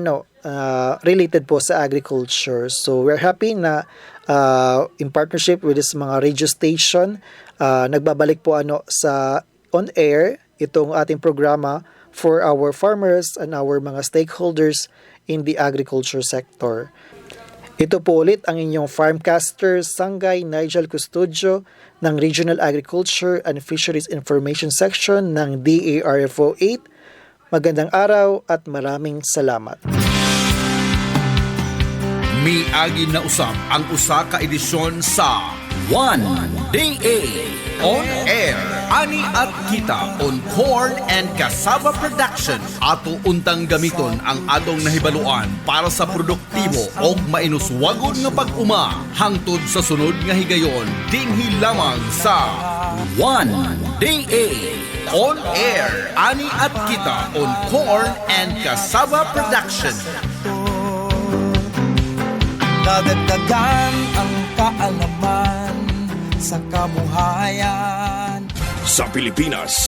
related po sa agriculture. So we're happy na in partnership with this mga radio station, nagbabalik po sa on air itong ating programa for our farmers and our mga stakeholders in the agriculture sector. Ito po ulit ang inyong farmcaster, Sangay Nigel Custodio ng Regional Agriculture and Fisheries Information Section ng DARFO 8. Magandang araw at maraming salamat. Miagi na usab ang usa ka edisyon sa 1DA on air, ani at kita on corn and cassava production. Ato untang gamiton ang atong nahibaluan para sa produktibo o mainuswagod nga pag-uma hangtod sa sunod nga higayon dinhi lamang sa 1DA on air, ani at kita on corn and cassava production. Dadagdagan ang kaalaman sa kabuhayan. Sa Pilipinas,